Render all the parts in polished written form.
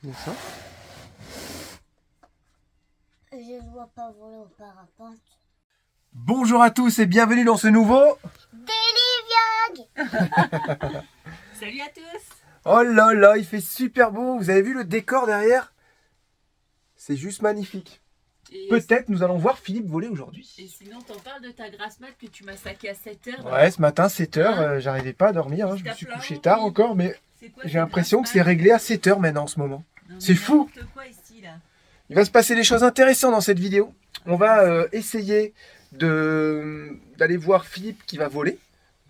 D'accord. Je ne vois pas voler au parapente. Bonjour à tous et bienvenue dans ce nouveau... Daily Vlog. Salut à tous. Oh là là, il fait super beau. Vous avez vu le décor derrière? C'est juste magnifique. Et Peut-être nous allons voir Philippe voler aujourd'hui. Et sinon, t'en parles de ta grasse mat que tu m'as saquée à 7h. Ouais, ce matin, 7h, Hein j'arrivais pas à dormir. Je me suis Tape-la, couché oui. tard encore, mais C'est quoi, j'ai cette l'impression que grasse c'est mat réglé à 7h maintenant en ce moment. Non, mais c'est fou. n'importe quoi ici, là. Il va se passer des choses intéressantes dans cette vidéo. On va essayer d'aller voir Philippe qui va voler.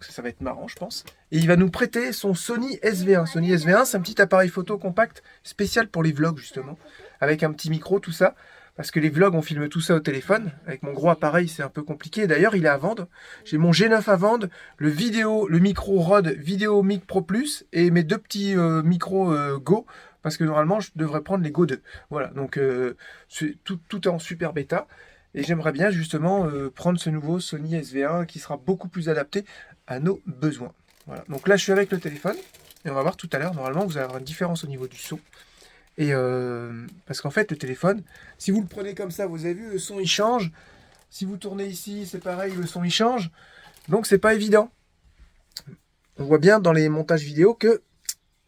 Ça va être marrant, je pense. Et il va nous prêter son Sony SV1. Sony SV1, c'est un petit appareil photo compact spécial pour les vlogs, justement. Avec un petit micro, tout ça. Parce que les vlogs, on filme tout ça au téléphone. Avec mon gros appareil, c'est un peu compliqué. D'ailleurs, il est à vendre. J'ai mon G9 à vendre, le micro Rode VideoMic Pro Plus et mes deux petits micros Go. Parce que normalement, je devrais prendre les Go 2. Voilà, donc tout est en super bêta. Et j'aimerais bien justement prendre ce nouveau Sony SV1 qui sera beaucoup plus adapté à nos besoins. Voilà, donc là, je suis avec le téléphone. Et on va voir tout à l'heure, normalement, vous allez avoir une différence au niveau du son. Et parce qu'en fait, le téléphone, si vous le prenez comme ça, vous avez vu, le son il change. Si vous tournez ici, c'est pareil, le son il change. Donc c'est pas évident. On voit bien dans les montages vidéo que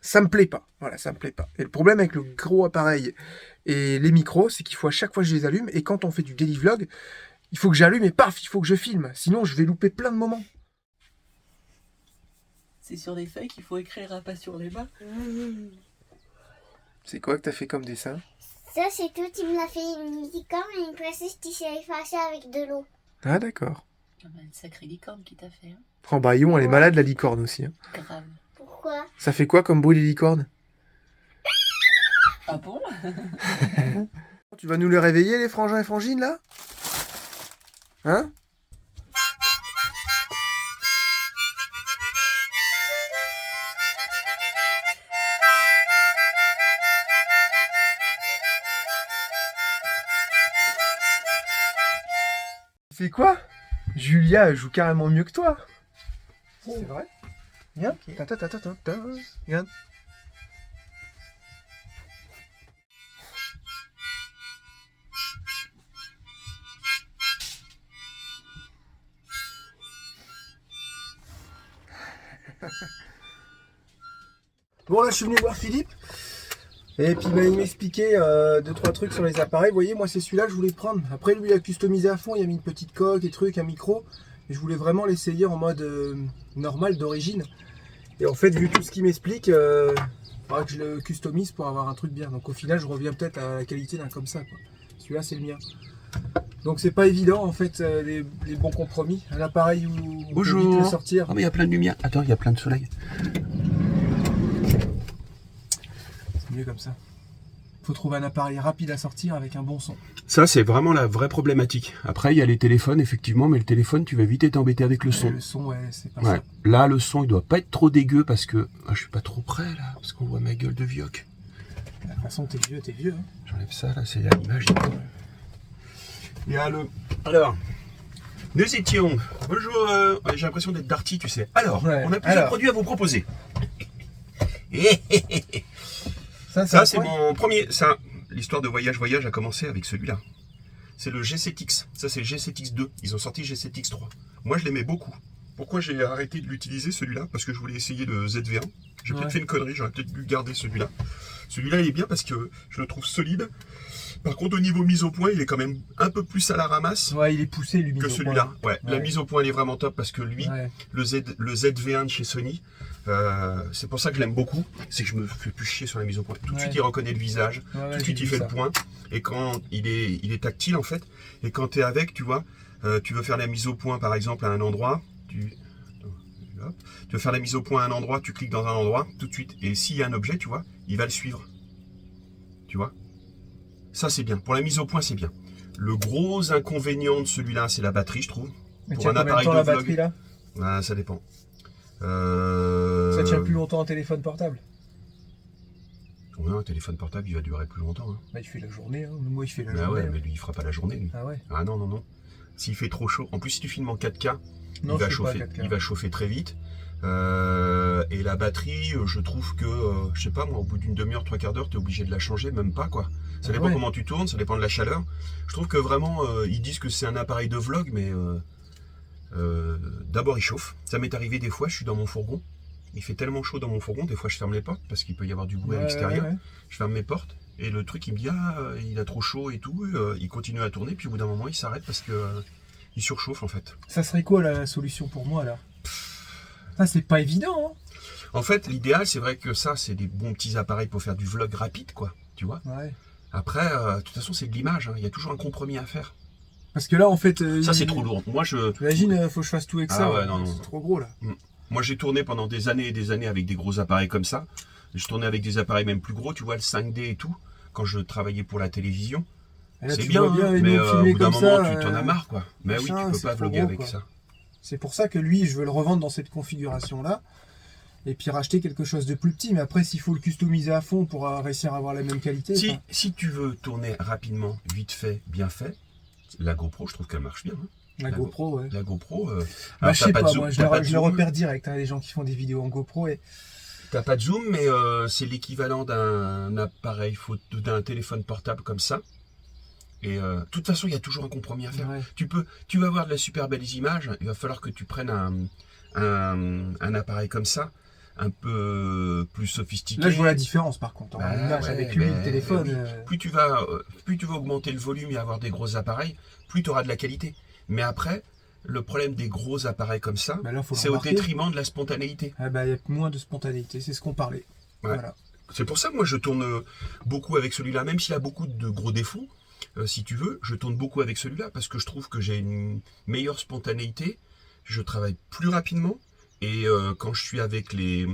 ça me plaît pas. Voilà, ça me plaît pas. Et le problème avec le gros appareil et les micros, c'est qu'il faut à chaque fois que je les allume, et quand on fait du daily vlog, il faut que j'allume et paf, il faut que je filme. Sinon, je vais louper plein de moments. C'est sur des feuilles qu'il faut écrire, pas sur les mains. C'est quoi que t'as fait comme dessin? Ça, c'est tout. Il me l'a fait une licorne et une princesse qui s'est effacée avec de l'eau. Ah d'accord. Une sacrée licorne qui t'a fait. Hein. Oh bah Yon, elle est malade la licorne aussi. Hein. Grave. Pourquoi? Ça fait quoi comme bruit les licornes? Ah bon? Tu vas nous les réveiller les frangins et frangines là? Hein? C'est quoi? Julia elle joue carrément mieux que toi. C'est vrai? Viens. Viens. Bon là je suis venu voir Philippe. Et puis il m'expliquait 2-3 trucs sur les appareils. Vous voyez, moi c'est celui-là que je voulais prendre. Après lui il a customisé à fond, il a mis une petite coque et trucs, un micro. Et je voulais vraiment l'essayer en mode normal d'origine. Et en fait vu tout ce qu'il m'explique, il faudra que je le customise pour avoir un truc bien. Donc au final je reviens peut-être à la qualité d'un comme ça. Celui-là c'est le mien. Donc c'est pas évident en fait les bons compromis. Un appareil où on peut vite le sortir. Ah mais il y a plein de lumière. Attends, il y a plein de soleil. C'est mieux comme ça. Faut trouver un appareil rapide à sortir avec un bon son. Ça, c'est vraiment la vraie problématique. Après, il y a les téléphones, effectivement, mais le téléphone, tu vas vite être embêté avec le son. Le son, ouais, c'est pas Ouais. ça. Là, le son, il doit pas être trop dégueu parce que... Ah, je suis pas trop près, là, parce qu'on voit ma gueule de vioque. De toute façon, t'es vieux. Hein. J'enlève ça, là, c'est l'image. Il y a le... Alors, nous étions... Bonjour, j'ai l'impression d'être Darty, tu sais. Alors, Ouais, on a plusieurs produits à vous proposer. Ça, c'est mon premier... Ça, l'histoire de voyage a commencé avec celui-là. C'est le G7X. Ça, c'est le G7X2. Ils ont sorti G7X3. Moi, je l'aimais beaucoup. Pourquoi j'ai arrêté de l'utiliser, celui-là? Parce que je voulais essayer le ZV1. J'ai peut-être fait une connerie, j'aurais peut-être dû garder celui-là. Celui-là, il est bien parce que je le trouve solide. Par contre, au niveau mise au point, il est quand même un peu plus à la ramasse Ouais, il est poussé, lui, que celui-là. Ouais. La mise au point, elle est vraiment top parce que lui, le ZV1 de chez Sony, c'est pour ça que je l'aime beaucoup. C'est que je me fais plus chier sur la mise au point. Tout de suite, il reconnaît le visage. Tout de suite, il fait le point. Et quand il est tactile, en fait. Et quand tu es avec, tu vois, tu veux faire la mise au point, par exemple, à un endroit. Tu veux faire la mise au point à un endroit, tu cliques dans un endroit, tout de suite. Et s'il y a un objet, tu vois, il va le suivre. Tu vois? Ça, c'est bien. Pour la mise au point, c'est bien. Le gros inconvénient de celui-là, c'est la batterie, je trouve. Mais pour un appareil de la vlog. batterie, là Ah, ça dépend. Ça tient plus longtemps en téléphone portable. Ouais, un téléphone portable, il va durer plus longtemps. Hein. Bah, il fait la journée, hein. Moi, il fait la Ah journée. ouais, mais lui, il fera pas la journée, lui. Ah ouais? Ah non. S'il fait trop chaud. En plus, si tu filmes en 4K, Non, il va chauffer très vite. Et la batterie, je trouve que, je sais pas moi, au bout d'une demi-heure, 3/4 d'heure, tu es obligé de la changer, même pas quoi. Ça dépend comment tu tournes, ça dépend de la chaleur. Je trouve que vraiment, ils disent que c'est un appareil de vlog, mais d'abord il chauffe. Ça m'est arrivé des fois, je suis dans mon fourgon. Il fait tellement chaud dans mon fourgon, des fois je ferme les portes parce qu'il peut y avoir du bruit à l'extérieur. Je ferme mes portes et le truc il me dit il a trop chaud et tout. Il continue à tourner, puis au bout d'un moment il s'arrête parce que il surchauffe en fait. Ça serait quoi la solution pour moi là? Ça c'est pas évident. Hein. En fait, l'idéal c'est vrai que ça c'est des bons petits appareils pour faire du vlog rapide quoi, tu vois. Après, de toute façon c'est de l'image, hein. Il y a toujours un compromis à faire. Parce que là en fait... ça c'est trop lourd. Moi Imagine, faut que je fasse tout avec ça. Ouais, non. C'est trop gros là. Moi j'ai tourné pendant des années et des années avec des gros appareils comme ça. Je tournais avec des appareils même plus gros, tu vois, le 5D et tout, quand je travaillais pour la télévision. C'est bien, mais au bout d'un moment tu t'en as marre quoi. Mais oui, tu peux pas vlogger avec ça. C'est pour ça que lui, je veux le revendre dans cette configuration là. Et puis racheter quelque chose de plus petit. Mais après, s'il faut le customiser à fond pour réussir à avoir la même qualité... Si tu veux tourner rapidement, vite fait, bien fait, la GoPro, je trouve qu'elle marche bien. Hein. La GoPro, ouais. La GoPro... je sais pas, moi, je le repère direct, hein, les gens qui font des vidéos en GoPro. T'as pas de zoom, mais c'est l'équivalent d'un appareil photo, d'un téléphone portable comme ça. Et de toute façon, il y a toujours un compromis à faire. Tu vas avoir de la super belles images, il va falloir que tu prennes un appareil comme ça, un peu plus sophistiqué. Là, je vois la différence par contre. L'image avec lui, le téléphone. Plus tu vas augmenter le volume et avoir des gros appareils, plus tu auras de la qualité. Mais après, le problème des gros appareils comme ça, c'est au détriment de la spontanéité. Il y a moins de spontanéité, c'est ce qu'on parlait. Voilà. C'est pour ça que moi je tourne beaucoup avec celui-là, même s'il a beaucoup de gros défauts. Si tu veux, je tourne beaucoup avec celui-là parce que je trouve que j'ai une meilleure spontanéité, je travaille plus rapidement et quand je suis avec les...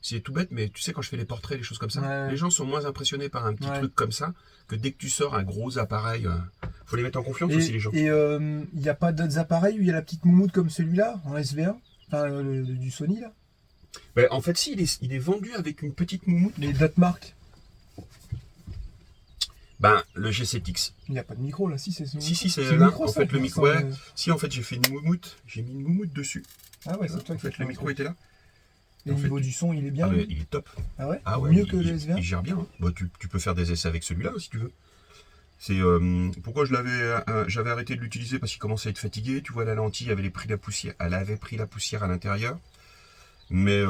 C'est tout bête, mais tu sais, quand je fais les portraits, les choses comme ça, les gens sont moins impressionnés par un petit truc comme ça que dès que tu sors un gros appareil. Faut les mettre en confiance aussi, les gens. Et il n'y a pas d'autres appareils où il y a la petite moumoute comme celui-là, en SV1, enfin du Sony là? En fait, si, il est vendu avec une petite moumoute. Les d'autres marques? Le G7X. Il n'y a pas de micro là, si c'est c'est là. En fait, le micro. Si, en fait, j'ai fait une moumoute. J'ai mis une moumoute dessus. Ah ouais, c'est toi qui fait, le micro était là. Et au niveau du son, il est bien. Il est top. Ah ouais, mieux que le SV1. Il gère bien. Hein. Tu peux faire des essais avec celui-là si tu veux. C'est pourquoi j'avais arrêté de l'utiliser parce qu'il commençait à être fatigué. Tu vois, la lentille avait pris la poussière. Elle avait pris la poussière à l'intérieur. Mais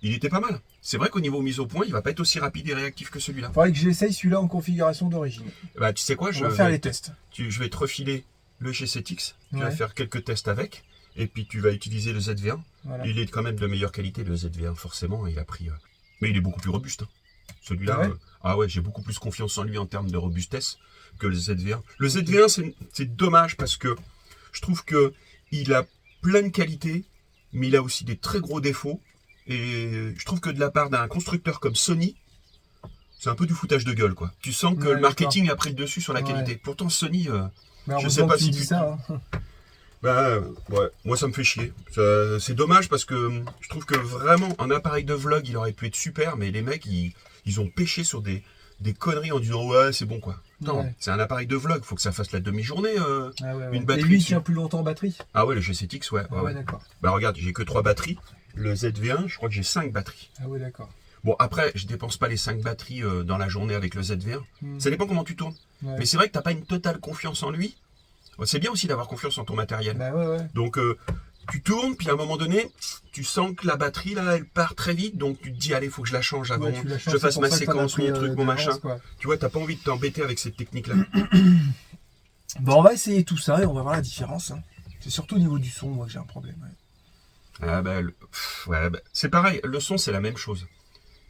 il était pas mal. C'est vrai qu'au niveau mise au point, il va pas être aussi rapide et réactif que celui-là. Il faudrait que j'essaye celui-là en configuration d'origine. Tu sais quoi, je vais faire les tests. Je vais te refiler le G7X. Tu vas faire quelques tests avec. Et puis tu vas utiliser le ZV1. Voilà. Il est quand même de meilleure qualité, le ZV1, forcément. Il a pris. Mais il est beaucoup plus robuste. Hein. Celui-là, j'ai beaucoup plus confiance en lui en termes de robustesse que le ZV1. Le ZV1, c'est dommage parce que je trouve que il a plein de qualités, mais il a aussi des très gros défauts. Et je trouve que de la part d'un constructeur comme Sony, c'est un peu du foutage de gueule, quoi. Tu sens que le marketing a pris le dessus sur la qualité. Pourtant, Sony, je sais pas si tu dis ça. Moi ça me fait chier. C'est dommage parce que je trouve que vraiment un appareil de vlog, il aurait pu être super, mais les mecs, ils ont pêché sur des conneries en disant c'est bon quoi. Non, c'est un appareil de vlog, faut que ça fasse la demi-journée. Une batterie. Et lui, il tient plus longtemps en batterie? Ah ouais, le G7X, ouais. D'accord. Regarde, j'ai que 3 batteries. Le ZV1, je crois que j'ai 5 batteries. Ah ouais, d'accord. Bon, après, je dépense pas les 5 batteries dans la journée avec le ZV1. Ça dépend comment tu tournes. Mais c'est vrai que t'as pas une totale confiance en lui. C'est bien aussi d'avoir confiance en ton matériel. Donc, tu tournes, puis à un moment donné, tu sens que la batterie, là, elle part très vite. Donc, tu te dis, allez, faut que je la change avant que je fasse ma séquence, mon truc, mon machin. Tu vois, t'as pas envie de t'embêter avec cette technique-là. Bon, on va essayer tout ça et on va voir la différence. Hein. C'est surtout au niveau du son, moi, que j'ai un problème. C'est pareil, le son, c'est la même chose.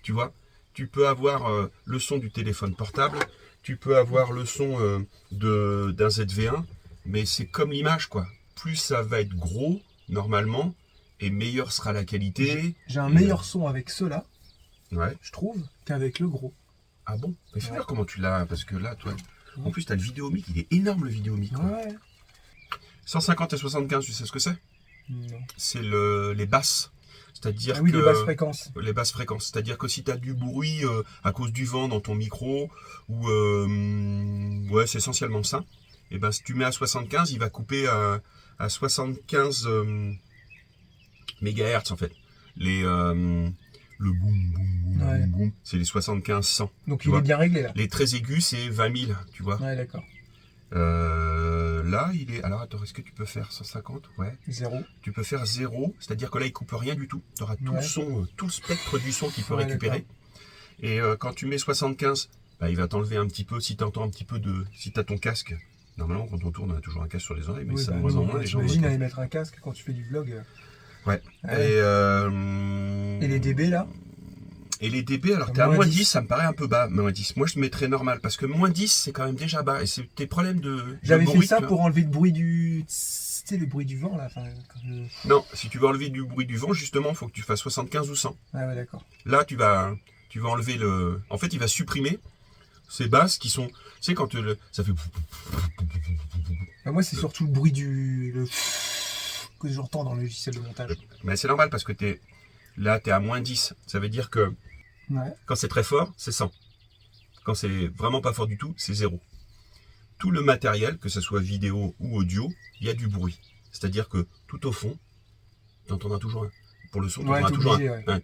Tu vois, tu peux avoir le son du téléphone portable, tu peux avoir le son d'un ZV1, mais c'est comme l'image, quoi. Plus ça va être gros, normalement, et meilleure sera la qualité. J'ai un meilleur son avec ceux-là, je trouve, qu'avec le gros. Ah bon? Mais fais voir comment tu l'as, parce que là, toi, en plus, tu as le vidéomic, il est énorme le vidéomic. 150 et 75, tu sais ce que c'est? Non. C'est les basses. C'est-à-dire les basses fréquences. Les basses fréquences. C'est-à-dire que si tu as du bruit à cause du vent dans ton micro, ou c'est essentiellement ça, et ben si tu mets à 75, il va couper à 75 MHz en fait. le boum, boum, boum, Ouais. boum, boum, c'est les 75-100. Donc Tu il vois. est bien réglé là. Les très aigus, c'est 20 000, tu vois. Ouais, d'accord. Là, il est... Alors, attends, est-ce que tu peux faire 150? Ouais. 0. Tu peux faire 0, c'est-à-dire que là, il coupe rien du tout. Tu auras tout Ouais. le son, tout le spectre du son qu'il peut Ouais, récupérer. Et quand tu mets 75, bah, il va t'enlever un petit peu, si tu entends un petit peu de... Si tu as ton casque, normalement, quand on tourne, on a toujours un casque sur les oreilles, mais Oui, ça, bah, de moins nous, en moins, les gens... t'imagines aller mettre un casque quand tu fais du vlog. Ouais. Ouais. Et les DB là? Et les dB, alors t'es à Moins moins 10. 10, ça me paraît un peu bas, moins 10. Moi, je mettrais normal, parce que moins 10, c'est quand même déjà bas. Et c'est tes problèmes de J'avais bruit, fait ça tu vois. pour enlever le bruit du... Tu sais, le bruit du vent là. Enfin, quand je- Non, si tu veux enlever du bruit du vent, justement, il faut que tu fasses 75 ou 100. Ah ouais, d'accord. Là, tu vas enlever le... En fait, il va supprimer ces basses qui sont... Tu sais, quand ça fait... Bah, moi, c'est surtout le bruit que j'entends dans le logiciel de montage. Mais c'est normal, parce que là, t'es à moins 10. Ça veut dire que Ouais. quand c'est très fort, c'est 100. Quand c'est vraiment pas fort du tout, c'est 0. Tout le matériel, que ce soit vidéo ou audio, il y a du bruit. C'est-à-dire que tout au fond, tu entendras toujours un... Pour le son, tu Ouais, entendras t'es toujours obligé, un...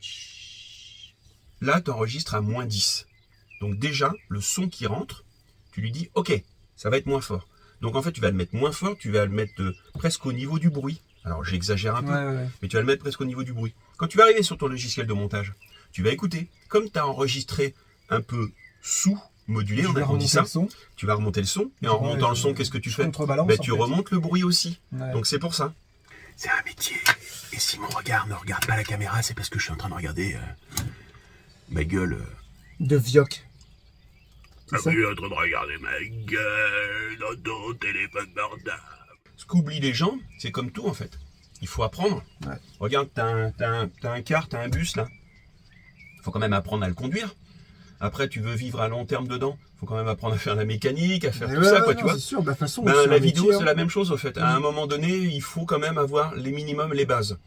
Là, tu enregistres à moins 10. Donc déjà, le son qui rentre, tu lui dis, ok, ça va être moins fort. Donc en fait, tu vas le mettre moins fort, tu vas le mettre presque au niveau du bruit. Alors j'exagère un peu, Ouais. mais tu vas le mettre presque au niveau du bruit. Quand tu vas arriver sur ton logiciel de montage, tu vas écouter. Comme tu as enregistré un peu sous-modulé, Je on vais a dit remonter ça, le son. tu vas remonter le son, et en Ouais, remontant le je- son, qu'est-ce que tu je fais? contrebalance, Ben, en tu fait. remontes le bruit aussi. Ouais. Donc c'est pour ça. C'est un métier. Et si mon regard ne regarde pas la caméra, c'est parce que je suis en train de regarder ma gueule. De Vioc. C'est Je ça suis en train de regarder ma gueule dans ton téléphone portable. Ce qu'oublient les gens, c'est comme tout en fait. Il faut apprendre. Ouais. Regarde, t'as un car, t'as un bus là. Il faut quand même apprendre à le conduire. Après, tu veux vivre à long terme dedans. Il faut quand même apprendre à faire la mécanique, à faire Mais tout ouais, ça, ouais, quoi, non, tu vois. C'est sûr, bah, de toute façon, Ben, c'est la un vidéo, métier, c'est hein. la même chose, en fait. À un moment donné, il faut quand même avoir les minimums, les bases.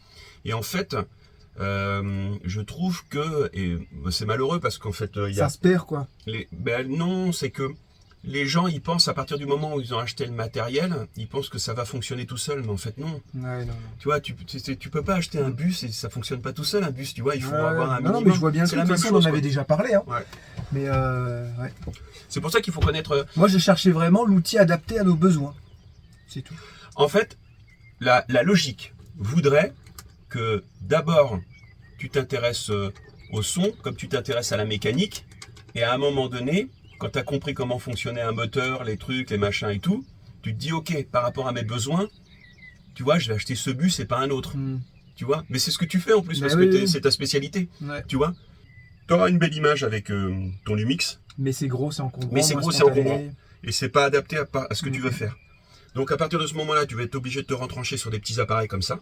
Et en fait, je trouve que, et c'est malheureux parce qu'en fait, il y a Ça se perd, quoi. ben non, c'est que les gens, ils pensent à partir du moment où ils ont acheté le matériel, ils pensent que ça va fonctionner tout seul, mais en fait non. Ouais, non. Tu vois, tu peux pas acheter un bus et ça fonctionne pas tout seul un bus, tu vois, il faut avoir un non, minimum. non, mais je vois bien c'est ça. la De toute même façon, on chose. en avait quoi. déjà parlé. Hein. Ouais. Mais ouais. C'est pour ça qu'il faut connaître. Moi, je cherchais vraiment l'outil adapté à nos besoins. C'est tout. En fait, la logique voudrait que d'abord tu t'intéresses au son, comme tu t'intéresses à la mécanique, et à un moment donné, quand tu as compris comment fonctionnait un moteur, les trucs, les machins et tout, tu te dis ok, par rapport à mes besoins, tu vois, je vais acheter ce bus et pas un autre. Tu vois, mais c'est ce que tu fais en plus, Mais parce oui, que oui. c'est ta spécialité. Ouais. Tu vois, tu auras une belle image avec ton Lumix, Mais c'est gros, c'est encombrant. Mais c'est moins gros, c'est spontané. encombrant. et c'est pas adapté à ce que tu veux faire. Donc à partir de ce moment-là, tu vas être obligé de te retrancher sur des petits appareils comme ça.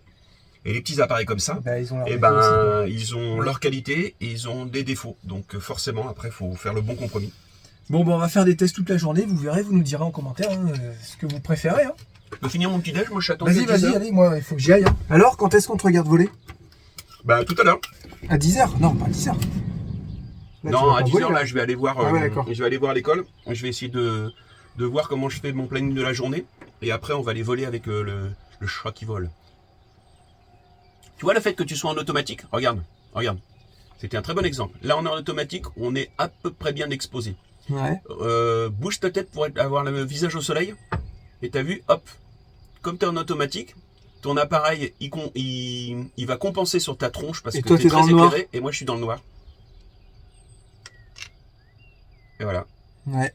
Et les petits appareils comme ça, Bah, ils ont leur eh défaut aussi, quoi. ben, ils ont leur qualité et ils ont des défauts. Donc forcément, après, il faut faire le bon compromis. Bon, on va faire des tests toute la journée. Vous verrez, vous nous direz en commentaire ce que vous préférez. Hein. Je peux finir mon petit déj, moi je suis attendu Vas-y, à 10 vas-y, heures. allez, moi, il faut que j'y aille. Hein. Alors, quand est-ce qu'on te regarde voler? Bah tout à l'heure. À 10h? Non, pas à 10h. Non, à 10h, là, je vais aller voir Ah ouais, d'accord. je vais aller voir l'école. Je vais essayer de voir comment je fais mon planning de la journée. Et après, on va aller voler avec le chat qui vole. Tu vois le fait que tu sois en automatique? Regarde. C'était un très bon exemple. Là, on est en automatique, on est à peu près bien exposé. Ouais. Bouge ta tête pour avoir le visage au soleil. Et t'as vu, hop, comme tu es en automatique, ton appareil, il va compenser sur ta tronche parce Et que toi, tu t'es es dans très le noir. éclairé. Et moi, je suis dans le noir. Et voilà. Ouais.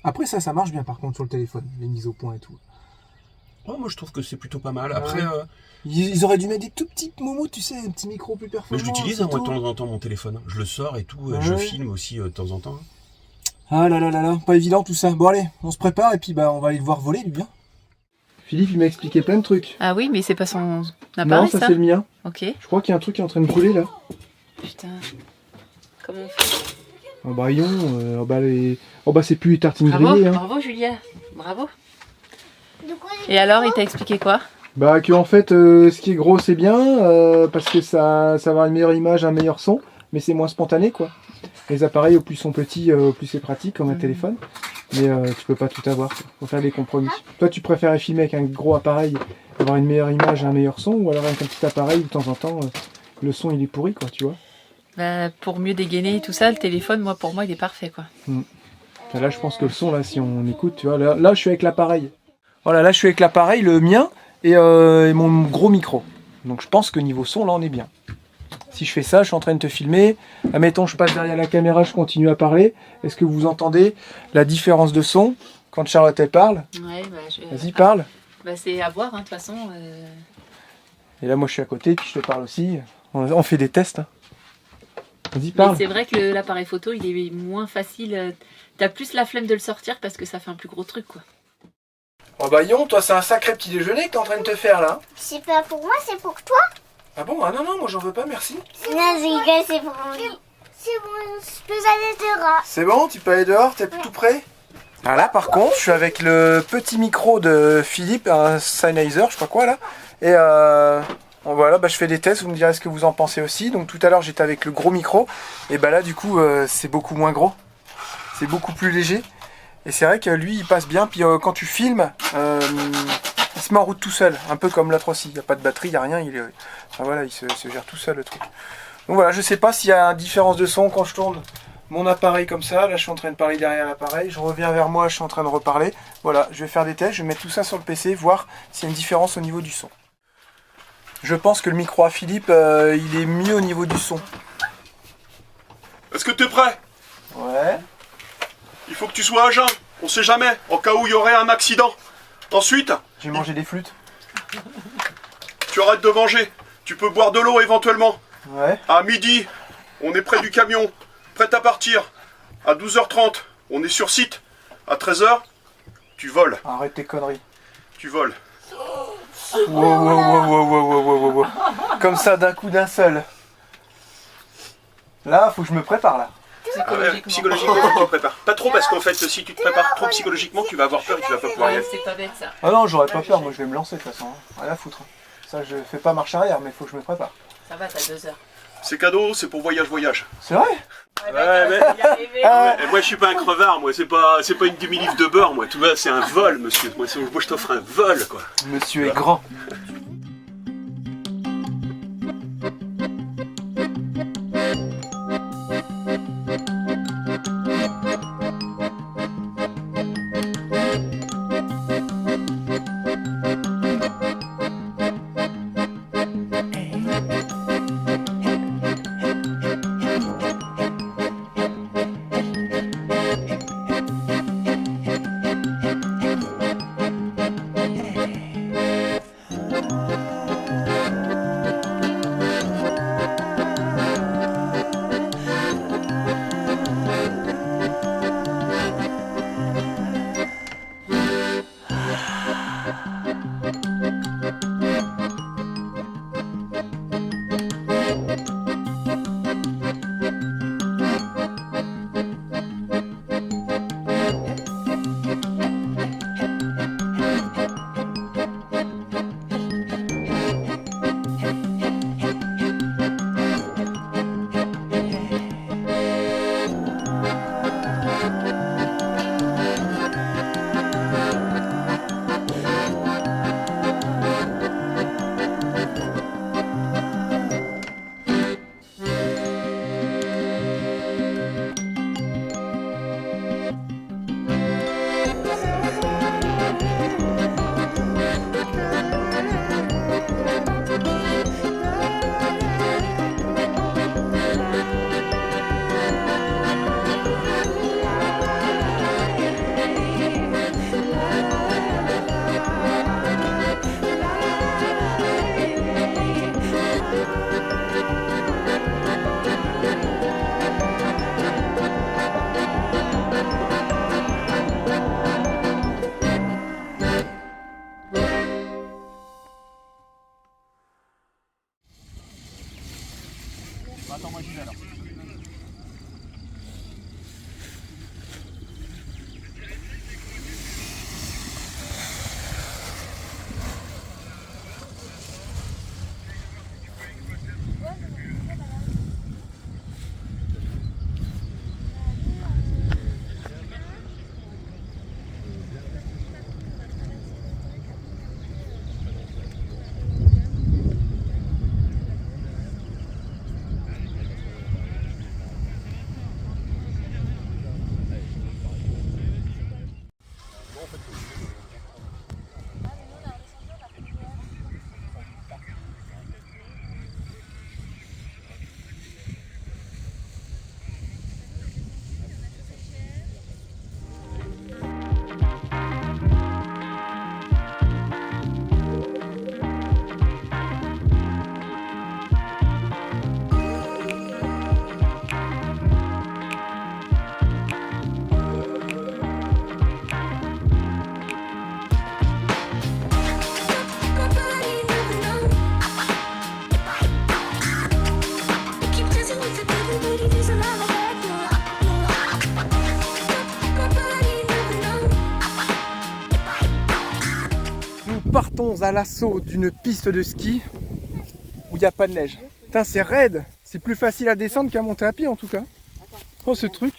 Après, ça marche bien par contre sur le téléphone, les mises au point et tout. Ouais, moi, je trouve que c'est plutôt pas mal. Après, Ouais. Ils auraient dû mettre des tout petits momos, tu sais, un petit micro plus performant. mais je l'utilise c'est moi de tout. temps en temps mon téléphone. Je le sors et tout. Ouais. Je filme aussi de temps en temps. Ah là là là là, pas évident tout ça. Bon allez, on se prépare et puis bah on va aller le voir voler lui bien. Philippe il m'a expliqué plein de trucs. Ah oui, mais c'est pas son Non, appareil, ça ça c'est le mien. Ok. Je crois qu'il y a un truc qui est en train de brûler là. Putain. Comment on fait? Un braillon, c'est plus les tartines Bravo, grillées. Hein. bravo Julia. Bravo. De quoi Et alors, il t'a expliqué quoi? Bah que en fait ce qui est gros c'est bien parce que ça va avoir une meilleure image, un meilleur son, mais c'est moins spontané quoi. Les appareils au plus sont petits, au plus c'est pratique comme un téléphone, mais tu peux pas tout avoir. Quoi. Faut faire des compromis. Toi tu préférais filmer avec un gros appareil, avoir une meilleure image, un meilleur son, ou alors avec un petit appareil de temps en temps, le son il est pourri quoi, tu vois. Bah, pour mieux dégainer et tout ça, le téléphone, pour moi, il est parfait, quoi. Et là je pense que le son là, si on écoute, tu vois, là je suis avec l'appareil. Voilà, là je suis avec l'appareil, le mien, et mon gros micro. Donc je pense que niveau son là on est bien. Si je fais ça, je suis en train de te filmer. Admettons, je passe derrière la caméra, je continue à parler. Est-ce que vous entendez la différence de son quand Charlotte elle parle? Ouais, Vas-y, parle. Bah, c'est à voir, hein, de toute façon. Et là, moi, je suis à côté, puis je te parle aussi. On fait des tests. Hein. Vas-y, Mais parle. c'est vrai que l'appareil photo, il est moins facile. T'as plus la flemme de le sortir parce que ça fait un plus gros truc, quoi. Oh bah Yon, toi, c'est un sacré petit déjeuner que t'es en train de te faire, là. C'est pas pour moi, c'est pour toi. Ah bon? Ah non, non, moi, j'en veux pas, merci. Non, je rigole, c'est pour moi. C'est bon, je peux aller dehors. C'est bon, tu peux aller dehors, t'es tout prêt? Ah là, par contre, je suis avec le petit micro de Philippe, un Sennheiser, je sais pas quoi, là. Et voilà, bah, je fais des tests, vous me direz ce que vous en pensez aussi. Donc tout à l'heure, j'étais avec le gros micro. Et bah là, du coup, c'est beaucoup moins gros. C'est beaucoup plus léger. Et c'est vrai que lui, il passe bien. Puis quand tu filmes, il se met en route tout seul. Un peu comme l'autre aussi. Il n'y a pas de batterie, il n'y a rien. Enfin, voilà, il se gère tout seul, le truc. Donc voilà, je sais pas s'il y a une différence de son quand je tourne mon appareil comme ça. Là, je suis en train de parler derrière l'appareil. Je reviens vers moi, je suis en train de reparler. Voilà, je vais faire des tests. Je vais mettre tout ça sur le PC, voir s'il y a une différence au niveau du son. Je pense que le micro à Philippe, il est mieux au niveau du son. Est-ce que t'es prêt? Ouais. Il faut que tu sois à jeun. On sait jamais, en cas où il y aurait un accident. Ensuite, J'ai mangé des flûtes. tu arrêtes de manger. Tu peux boire de l'eau éventuellement. Ouais. À midi, on est près du camion, prêt à partir. À 12h30, on est sur site. À 13h, tu voles. Arrête tes conneries. Tu voles. Wow, wow, wow, wow, wow, wow, wow, wow. Comme ça, d'un coup, d'un seul. Là, faut que je me prépare, là. Psychologiquement, tu te prépares. Pas trop, parce qu'en fait, si tu te prépares trop psychologiquement, tu vas avoir peur et tu vas pas pouvoir y Ouais, aller. c'est pas bête, ça. Ah non, j'aurais pas peur, moi je vais me lancer de toute façon. Hein. Rien à foutre. Ça, je fais pas marche arrière, mais il faut que je me prépare. Ça va, t'as 2 heures. C'est cadeau, c'est pour voyage. C'est vrai? Ouais, mais... Et moi, je suis pas un crevard, moi. C'est pas une demi-livre de beurre, moi. Tout va, c'est un vol, monsieur. Moi, je t'offre un vol, quoi. Monsieur est grand. partons à l'assaut d'une piste de ski où il n'y a pas de neige. Putain, c'est raide. C'est plus facile à descendre qu'à monter à pied en tout cas. Oh, ce truc.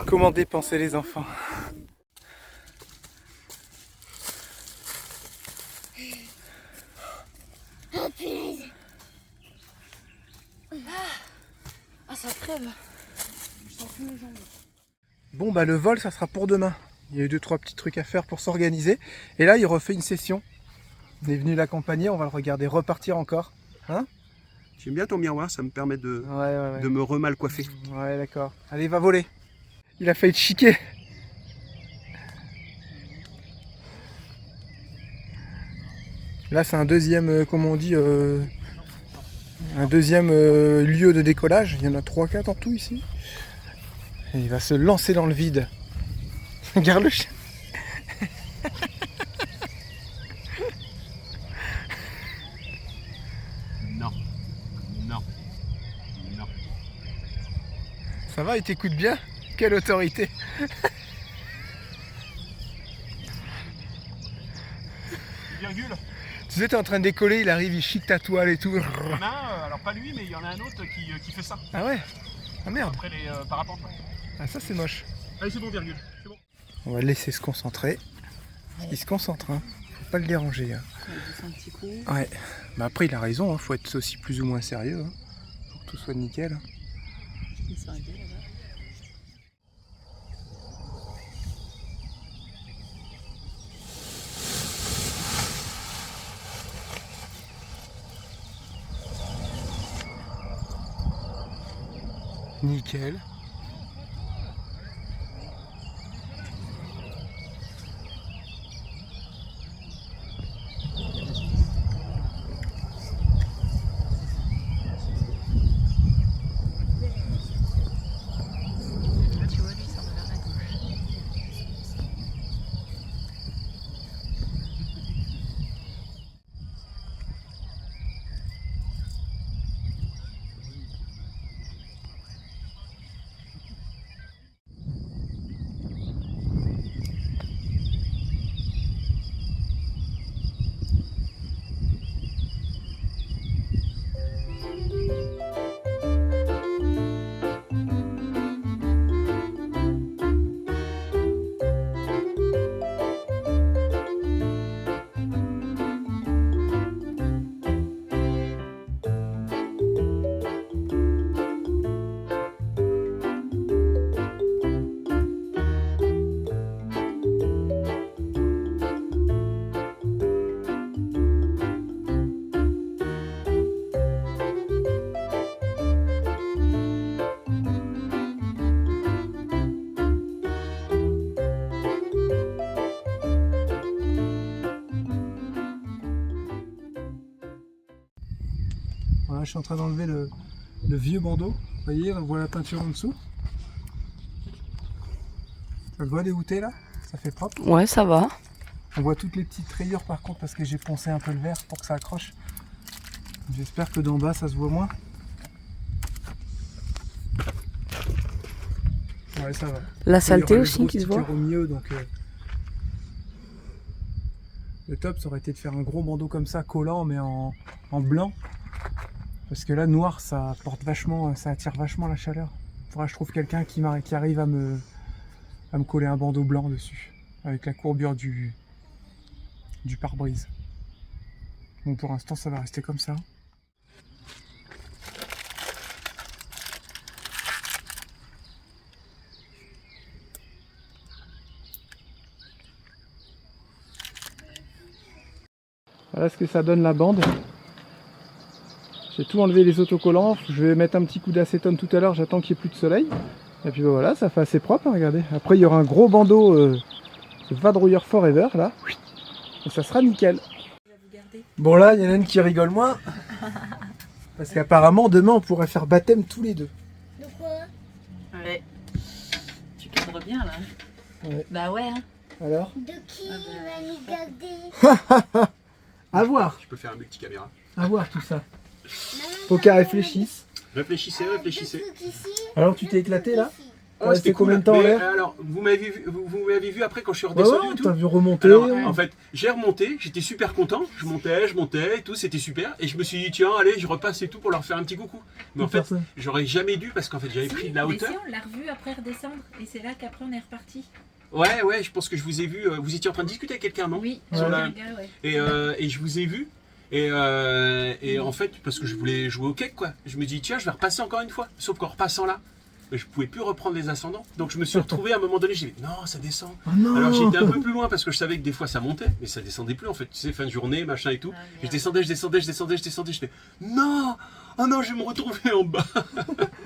Comment dépenser les enfants? Oh punaise. Ah, ça crève. Bon bah le vol ça sera pour demain. Il y a eu 2-3 petits trucs à faire pour s'organiser. Et là il refait une session. On est venu l'accompagner, on va le regarder repartir encore. Hein? J'aime bien ton miroir, ça me permet de Ouais. me remal coiffer. Ouais d'accord. Allez va voler. Il a failli te chiquer. Là c'est un deuxième, comment on dit, un deuxième lieu de décollage. Il y en a 3-4 en tout ici. Et il va se lancer dans le vide. Regarde le chien. Non. Non. Non. Ça va, il t'écoute bien? Quelle autorité! Virgule. Tu sais, t'es en train de décoller, il arrive, il chique ta toile et tout. Il y en a un, alors pas lui, mais il y en a un autre qui fait ça. Ah ouais? Ah merde! Après les parapentes. Ah ça c'est moche. Allez, c'est bon, virgule. C'est bon. On va le laisser se concentrer. Il se concentre, hein. Faut pas le déranger. Hein. Un petit coup. Ouais. Mais après il a raison, hein. Faut être aussi plus ou moins sérieux. Hein. Pour que tout soit nickel. Il serait bien là-bas. Nickel. Là, tu vois, lui, ça va vers la gauche. Voilà, je suis en train d'enlever le vieux bandeau. Vous voyez, on voit la peinture en dessous. Ça le voit dégoûté là? Ça fait propre. Ouais, ça va. On voit toutes les petites rayures par contre parce que j'ai poncé un peu le verre pour que ça accroche. J'espère que d'en bas ça se voit moins. Ouais, ça va. La saleté Il y aura aussi le gros qui se voit. sticker au milieu, donc le top ça aurait été de faire un gros bandeau comme ça collant mais en blanc. Parce que là noir ça porte vachement, ça attire vachement la chaleur. Faudra que je trouve quelqu'un qui arrive à me coller un bandeau blanc dessus. Avec la courbure du pare-brise. Bon pour l'instant ça va rester comme ça. Voilà ce que ça donne la bande. J'ai tout enlevé les autocollants. Je vais mettre un petit coup d'acétone tout à l'heure. J'attends qu'il n'y ait plus de soleil. Et puis bah voilà, ça fait assez propre, hein, regardez. Après il y aura un gros bandeau Vadrouilleur Forever là. Et ça sera nickel. Bon là, il y en a une qui rigole moins. Parce qu'apparemment demain on pourrait faire baptême tous les deux. De quoi? Ouais. Tu cadres bien là. Ouais. Bah ouais. Hein. Alors? De qui va nous garder? À voir. Je peux faire un multicaméra. À voir tout ça. Faut qu'elle réfléchisse. Réfléchissez, réfléchissez. Deux trucs ici, Alors tu t'es éclaté là? ici. T'as resté combien de temps en Mais, l'air? alors, vous m'avez vu après quand je suis Ouais, redescendu ouais, et tout. t'as vu remonter. Alors, en fait, j'ai remonté, j'étais super content, je montais et tout, c'était super. Et je me suis dit, tiens, allez, je repasse et tout pour leur faire un petit coucou. Mais en fait, j'aurais jamais dû parce qu'en fait, j'avais pris de la hauteur. Mais si, on l'a revu après redescendre. Et c'est là qu'après, on est reparti. Ouais, je pense que je vous ai vu. Vous étiez en train de discuter avec quelqu'un, non? Oui, Sur avec la- un gars, ouais. Et je vous ai vu. Et en fait, parce que je voulais jouer au cake, quoi. Je me dis, tiens, je vais repasser encore une fois. Sauf qu'en repassant là, je pouvais plus reprendre les ascendants. Donc je me suis retrouvé à un moment donné, j'ai dit, non, ça descend. Oh non. Alors j'étais un peu plus loin parce que je savais que des fois ça montait, mais ça descendait plus en fait. Tu sais, fin de journée, machin et tout. Ah, Je merde. descendais. Je fais, non, oh non, je vais me retrouver en bas.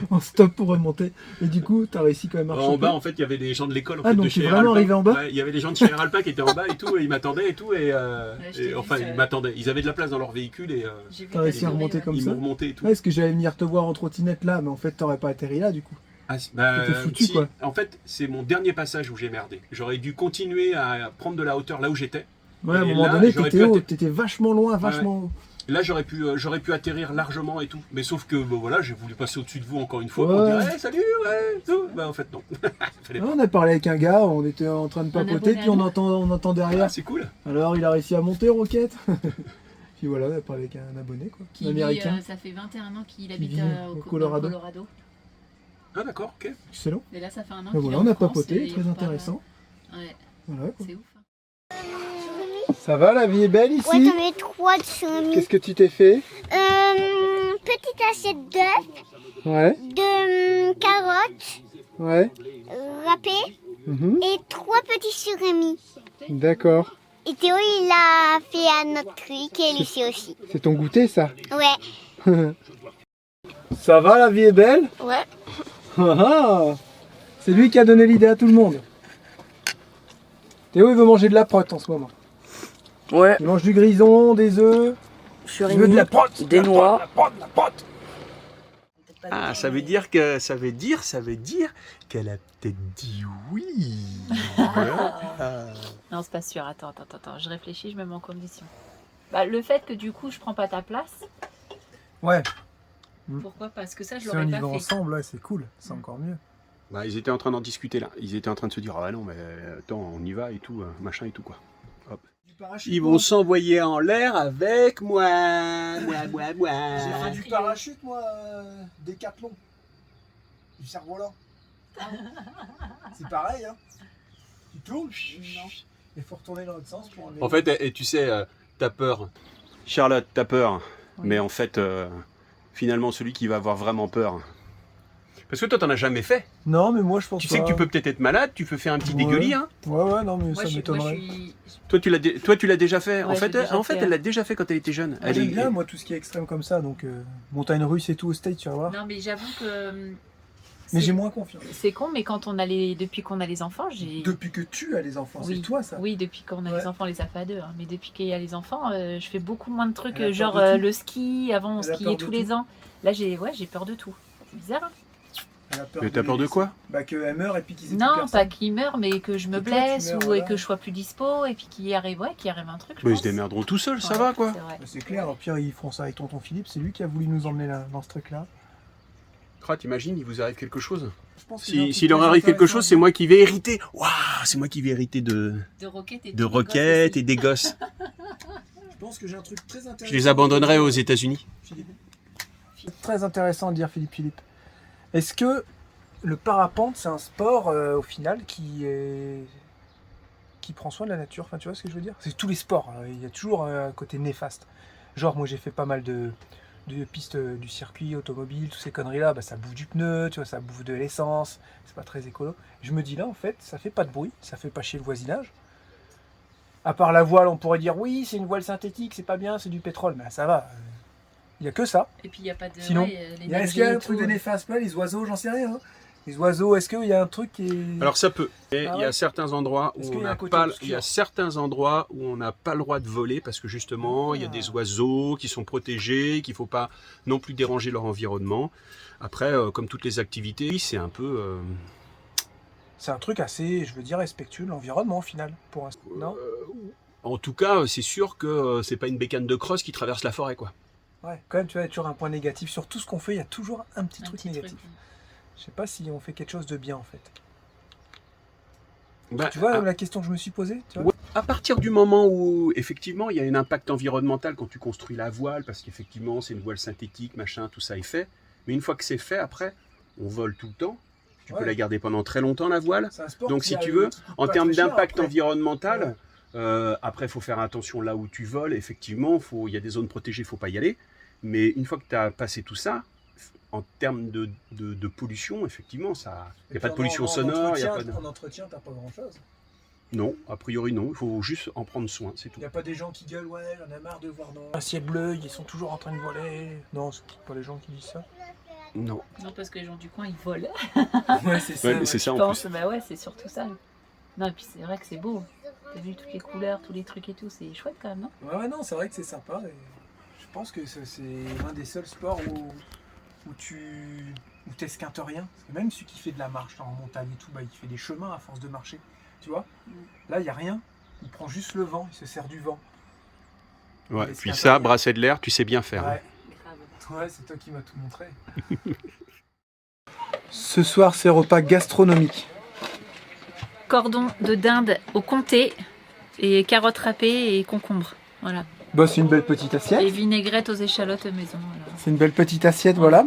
En stop pour remonter. Et du coup, t'as réussi quand même à En rechoper. bas, en fait, il y avait des gens de l'école. En Ah, fait, donc de t'es chez vraiment Alpin. arrivé en bas? Ouais, il y avait des gens de chez Alpin qui étaient en bas et tout, et ils m'attendaient et tout. je t'ai Enfin, vu, ils ça- m'attendaient. Ils avaient de la place dans leur véhicule et J'ai vu T'as réussi à courir, remonter ouais. comme ils ça? m'ont remonté et tout. Ouais, parce que j'allais venir te voir en trottinette là, mais en fait, t'aurais pas atterri là du coup. Ah, bah, T'étais foutu, quoi. En fait, c'est mon dernier passage où j'ai merdé. J'aurais dû continuer à prendre de la hauteur là où j'étais. Ouais, à un Et moment là, donné, j'aurais t'étais pu haut, atter- t'étais vachement loin, vachement haut. Là, j'aurais pu atterrir largement et tout. Mais sauf que, bon, voilà, j'ai voulu passer au-dessus de vous encore une fois. Ouais. On dirait, hey, salut, ouais, tout. Bah, en fait, non. Fallait Ouais, pas. on a parlé avec un gars, on était en train de papoter, abonné puis à nous. on entend derrière. Ah, c'est cool. Alors, il a réussi à monter, Roquette. Puis voilà, on a parlé avec un abonné, quoi. Qui Un américain. ça fait 21 ans qu'il habite vit au au Colorado. Colorado. Ah, d'accord, ok. Excellent. Et là, ça fait un an Et qu'il voilà, est on en a France papoté, et il très repart, intéressant. Ouais, Voilà, quoi. c'est ouf. Hein. Ça va, la vie est belle ici? Ouais, t'en mets 3 de surimi. Qu'est-ce que tu t'es fait? Petite assiette d'œufs, Ouais, de carottes ouais. râpées Mhm. et 3 petits surimi. D'accord. Et Théo, il l'a fait à notre truc et Lucie aussi. C'est ton goûter, ça? Ouais. Ça va, la vie est belle? Ouais. Ah ah. C'est lui qui a donné l'idée à tout le monde. Théo, il veut manger de la prot en ce moment. Ouais, Il mange du grison, des œufs. Il veut de la prot. des noix. La prot, la prot. Ah, ça veut dire qu'elle a peut-être dit oui. Voilà. Non, c'est pas sûr. Attends. Je réfléchis, je me mets en condition. Bah, le fait que du coup, je prends pas ta place. Ouais, Pourquoi? Parce que ça, je si on l'aurais y pas va fait. ensemble, ouais, c'est cool. C'est encore mieux. Bah, ils étaient en train d'en discuter là. Ils étaient en train de se dire, ah non, mais attends, on y va et tout, machin et tout quoi. Ils vont s'envoyer en l'air avec moi. J'ai fait du parachute, moi, Décathlon. Du cerf-volant. C'est pareil, hein. Tu tournes, il faut retourner dans l'autre sens pour enlever. En fait, et tu sais, t'as peur. Charlotte, t'as peur. Oui. Mais en fait, finalement, celui qui va avoir vraiment peur. Parce que toi, t'en as jamais fait. Non, mais moi, je pense Tu sais que tu peux peut-être être malade, tu peux faire un petit Ouais. dégueulis. Hein. Ouais, non, mais Moi, ça je suis. m'étonnerait. Toi, tu l'as déjà fait. Ouais, en fait, j'ai déjà fait, elle l'a déjà fait quand elle était jeune. Ah, Elle j'aime est- bien, moi, tout ce qui est extrême comme ça, donc montagne russe et tout au state, tu vas voir. Non, mais j'avoue que. Mais c'est- j'ai moins confiance. C'est con, mais depuis qu'on a les enfants, j'ai. Depuis que tu as les enfants, Oui. c'est toi ça. Oui, depuis qu'on a Ouais. les enfants, on les a fait à deux. Hein. Mais depuis qu'il y a les enfants, je fais beaucoup moins de trucs, Elle a peur genre de tout. le ski. Avant, on Elle a skiait peur de tous tout. les ans. Là, j'ai peur de tout. C'est bizarre. Hein. Elle a peur Mais t'as peur de quoi? Bah qu'elle meure et puis qu'ils aient plus Non, personne. pas qu'il meure, mais que je me Et toi, tu blesse meurs, ou voilà. et que je sois plus dispo et puis qu'il arrive un truc. Je Mais ils pense. se démerderont tout seuls, ça Ouais, va quoi. c'est vrai. Bah, c'est clair, au pire ils feront ça avec tonton Philippe, c'est lui qui a voulu nous emmener là, dans ce truc là. T'imagines, il vous arrive quelque chose. Je pense qu'il y a un truc S'il leur très arrive quelque intéressant. chose, c'est moi qui vais hériter. Waouh, c'est moi qui vais hériter de De roquettes et roquettes et des gosses. Je pense que j'ai un truc très intéressant. Je les abandonnerai aux États-Unis. Philippe. C'est très intéressant de dire Philippe. Est-ce que le parapente c'est un sport au final qui prend soin de la nature? Enfin tu vois ce que je veux dire? C'est tous les sports, il y a toujours un côté néfaste. Genre moi j'ai fait pas mal de pistes du circuit automobile, toutes ces conneries là, bah, ça bouffe du pneu, tu vois, ça bouffe de l'essence, c'est pas très écolo. Je me dis là en fait ça fait pas de bruit, ça fait pas chier le voisinage. À part la voile on pourrait dire oui c'est une voile synthétique, c'est pas bien, c'est du pétrole, mais ça va. Il y a que ça. Et puis il n'y a pas de. Sinon, ouais, Est-ce qu'il y a un truc de néfaste? Pas les oiseaux, j'en sais rien. Hein. Les oiseaux, est-ce qu'il y a un truc qui est... Alors ça peut. Et Ah il y a ouais. certains endroits où Est-ce on qu'il y a un n'a côté pas. obscur? Il y a certains endroits où on n'a pas le droit de voler parce que justement il y a des oiseaux qui sont protégés, qu'il faut pas non plus déranger leur environnement. Après, comme toutes les activités, c'est un peu. C'est un truc assez, je veux dire, respectueux de l'environnement au final. Pour un... Non En tout cas, c'est sûr que c'est pas une bécane de crosse qui traverse la forêt, quoi. Ouais, quand même, tu vois, il y a toujours un point négatif. Sur tout ce qu'on fait, il y a toujours un petit truc négatif. Je sais pas si on fait quelque chose de bien en fait. Bah, Tu vois la question que je me suis posée, tu vois? ouais, à partir du moment où, effectivement, il y a un impact environnemental quand tu construis la voile, parce qu'effectivement, c'est une voile synthétique, machin, tout ça est fait. Mais une fois que c'est fait, après, on vole tout le temps. Tu peux Ouais. la garder pendant très longtemps, la voile. C'est un sport Donc, qui si a- tu veux, qui coûte en pas termes très cher, d'impact après. environnemental, après, il faut faire attention là où tu voles. Effectivement, il y a des zones protégées, il ne faut pas y aller. Mais une fois que tu as passé tout ça, en termes de pollution, effectivement, il n'y a pas de pollution sonore. En entretien, t'as pas grand chose. Non, a priori non, il faut juste en prendre soin, c'est tout. Il n'y a pas des gens qui gueulent, ouais, j'en ai marre de voir dans un ciel bleu, ils sont toujours en train de voler. Non, c'est pas les gens qui disent ça. Non. Non, parce que les gens du coin, ils volent. Ouais, c'est ça. Ouais, mais c'est ça Je en pense, plus. bah ouais, c'est surtout ça. Non, et puis c'est vrai que c'est beau. T'as vu toutes les couleurs, tous les trucs et tout, c'est chouette quand même, non? Ouais, non, c'est vrai que c'est sympa. Et je pense que c'est l'un des seuls sports où t'esquintes rien. Parce que même celui qui fait de la marche en montagne et tout, bah, il fait des chemins à force de marcher. Tu vois? Là, il n'y a rien. Il prend juste le vent, il se sert du vent. Ouais, Est-ce puis qu'il y a ça, pas- brasser de l'air, tu sais bien faire. hein. Grave. Ouais, c'est toi qui m'as tout montré. Ce soir, c'est repas gastronomique. Cordon de dinde au comté et carottes râpées et concombres. Voilà. Bah, c'est une belle petite Et assiette. vinaigrette aux échalotes maison. Voilà. C'est une belle petite assiette, voilà.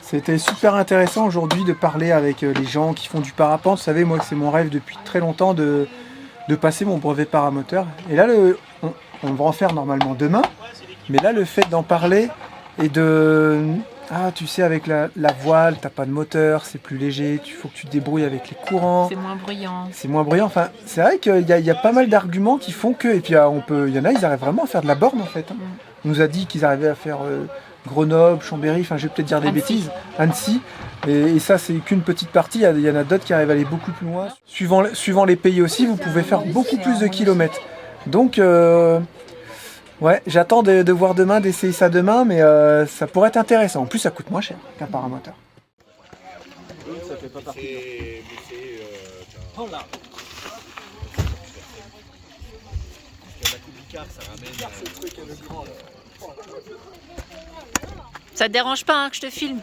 C'était super intéressant aujourd'hui de parler avec les gens qui font du parapente. Vous savez, moi, que c'est mon rêve depuis très longtemps de passer mon brevet paramoteur. Et là, on va en faire normalement demain. Mais là, le fait d'en parler et de... Ah, tu sais, avec la voile, t'as pas de moteur, c'est plus léger, il faut que tu te débrouilles avec les courants. C'est moins bruyant. C'est moins bruyant. Enfin, c'est vrai qu'il y a pas mal d'arguments qui font que... Et puis, il y en a, ils arrivent vraiment à faire de la borne, en fait. hein. On nous a dit qu'ils arrivaient à faire Grenoble, Chambéry, enfin, je vais peut-être dire des Annecy. bêtises, Annecy. Et ça, c'est qu'une petite partie. Il y en a d'autres qui arrivent à aller beaucoup plus loin. Suivant les pays aussi, vous pouvez faire beaucoup plus de kilomètres. Donc... Ouais, j'attends de voir demain, d'essayer ça demain, mais ça pourrait être intéressant. En plus, ça coûte moins cher qu'un paramoteur. Ça fait pas partie. Ça te dérange pas hein, que je te filme?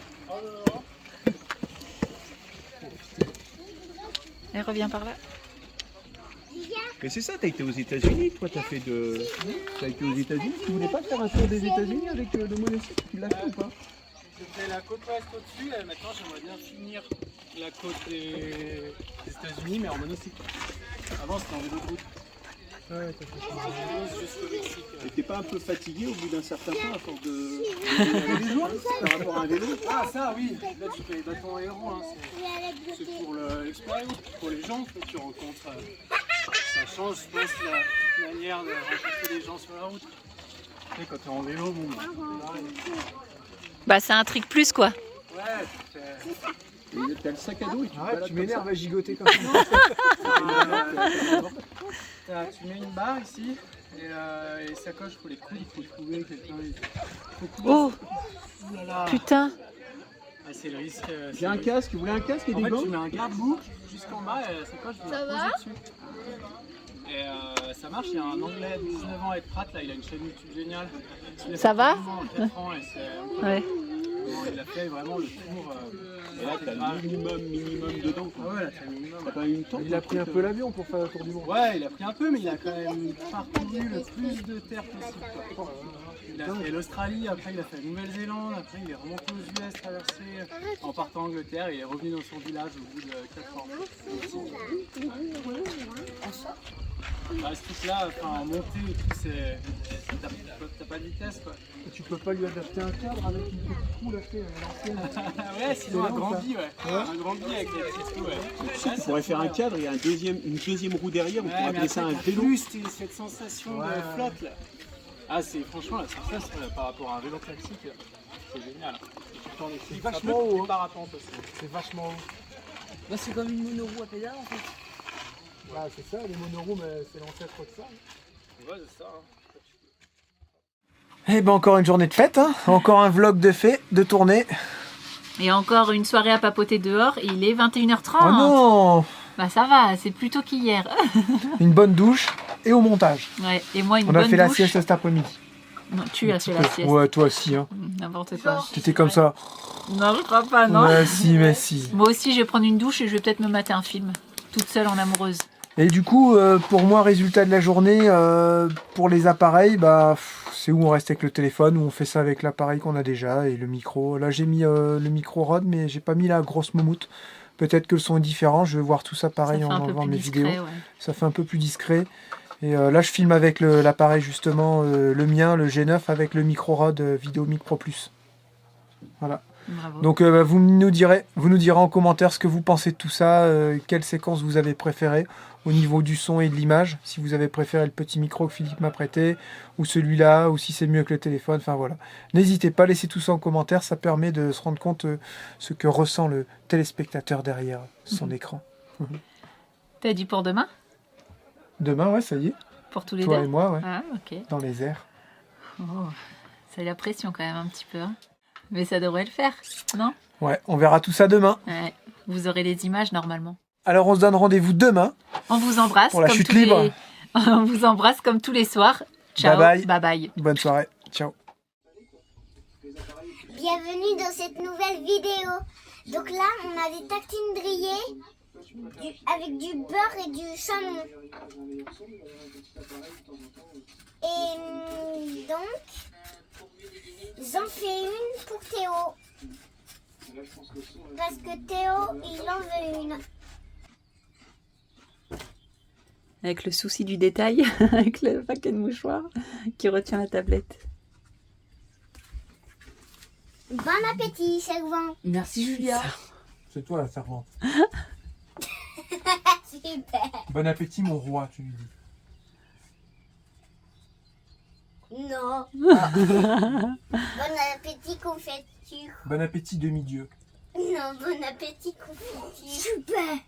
Et reviens par là. Mais c'est ça, t'as été aux États-Unis, toi, t'as été aux États-Unis. Tu voulais pas faire un tour des États-Unis avec le monocycle? Tu l'as fait ou pas? Je fais la côte ouest au-dessus et maintenant j'aimerais bien finir la côte des États-Unis mais en monocycle. Avant c'était en vélo de route. Jusqu'au Mexique. Et t'es pas un peu fatigué au bout d'un certain temps à force de par rapport à un vélo? Ah ça oui, là tu fais les bâtons héros, hein. C'est pour l'expérience, pour les gens que tu rencontres. Ça change je pense la manière de rencontrer les gens sur la route. Tu sais, quand t'es en vélo, bon Bah c'est un trick plus quoi. ouais, T'as le sac à dos et tu te Arrête, balades tu comme m'énerves ça. à gigoter comme ça. tu mets une barre ici et les sacoches, faut les couler, faut trouver quelqu'un. Faut couler. Oh Ouh là là. putain. Ah, c'est le risque. J'ai un casque, vous voulez un casque et En des fait, gants? tu mets un garde-boue jusqu'en bas et la sacoche, tu la poses dessus. Et ça marche, il y a un Anglais de 19 ans à être Pratt, là, il a une chaîne YouTube géniale. Il a Ça fait va vraiment en 4 ans et c'est Ouais. il a fait vraiment le tour. Et là, t'as le minimum dedans. Ah ouais, là, t'as le minimum. T'as pas eu le temps? Il a pris un peu l'avion pour faire le tour du monde. Ouais, il a pris un peu, mais il a quand même parcouru le plus de terre possible. quoi. Il a fait l'Australie, après il a fait la Nouvelle-Zélande, après il est remonté aux US, traversé en partant d'Angleterre, et il est revenu dans son village au bout de 4 ans. Bah, ce truc-là, enfin, en montée et tout, c'est. T'as pas de vitesse quoi. Et tu peux pas lui adapter un cadre avec une petite roue là, tu sais, à l'ancienne. Ouais, sinon un long, grand ça. bi, ouais. Un grand bi avec les petits trous, ouais. Tu sais, tu pourrais faire un cadre, il y a une deuxième roue derrière, on pourrait appeler ça un vélo. Plus cette sensation de flotte là. Ah, c'est franchement la sensation là, par rapport à un vélo classique, là, c'est génial. C'est vachement haut. hein. Parapente aussi. C'est vachement haut. Bah, c'est comme une monoroue à pédale en fait. Ouais, c'est ça, les monoroues, mais c'est l'ancêtre de ça. Ouais, c'est ça. Hein. Eh ben encore une journée de fête, hein. Encore un vlog de fait, de tournée. Et encore une soirée à papoter dehors, et il est 21h30. Oh non, Bah ça va, c'est plus tôt qu'hier. une bonne douche et au montage. Ouais, et moi une On bonne a fait la douche. sieste cet après-midi. Non, tu as fait la sieste. Ouais, toi aussi. Hein. N'importe quoi. T'étais comme ça. Non, je crois pas, non. Ouais, si, mais si. Moi aussi, je vais prendre une douche et je vais peut-être me mater un film. Toute seule en amoureuse. Et du coup, pour moi, résultat de la journée, pour les appareils, bah, c'est où on reste avec le téléphone, où on fait ça avec l'appareil qu'on a déjà et le micro. Là, j'ai mis le micro Rode, mais j'ai pas mis la grosse moumoute. Peut-être que le son est différent. Je vais voir tout ça pareil Ça fait en un peu voir plus mes discret, vidéos. ouais. Ça fait un peu plus discret. Et là, je filme avec l'appareil justement, le mien, le G9, avec le micro Rode Videomic Pro Plus. Voilà. Bravo. Donc vous nous direz en commentaire ce que vous pensez de tout ça, quelle séquence vous avez préférée au niveau du son et de l'image, si vous avez préféré le petit micro que Philippe m'a prêté, ou celui-là, ou si c'est mieux que le téléphone, enfin voilà. N'hésitez pas, laissez tout ça en commentaire, ça permet de se rendre compte ce que ressent le téléspectateur derrière son écran. T'as dit pour demain? Demain, ouais, ça y est, Pour tous les toi deux? et moi, ouais, Ah, ok. dans les airs. Oh, ça a la pression quand même un petit peu. Hein. Mais ça devrait le faire, non? Ouais, on verra tout ça demain. Ouais. Vous aurez les images normalement. Alors on se donne rendez-vous demain. On vous embrasse. Pour la comme chute tous libre. On vous embrasse comme tous les soirs. Ciao. Bye bye. Bye bye. Bonne soirée, ciao. Bienvenue dans cette nouvelle vidéo. Donc là, on a des tartines grillées avec du beurre et du saumon. Et donc, j'en fais une pour Théo. Parce que Théo, il en veut une. Avec le souci du détail, avec le paquet de mouchoirs qui retient la tablette. Bon appétit, servant. Merci Julia. C'est toi la servante. Super. Bon appétit mon roi, tu lui dis. Non. Bon appétit, confiture. Bon appétit demi-dieu. Non, bon appétit, confiture. Super.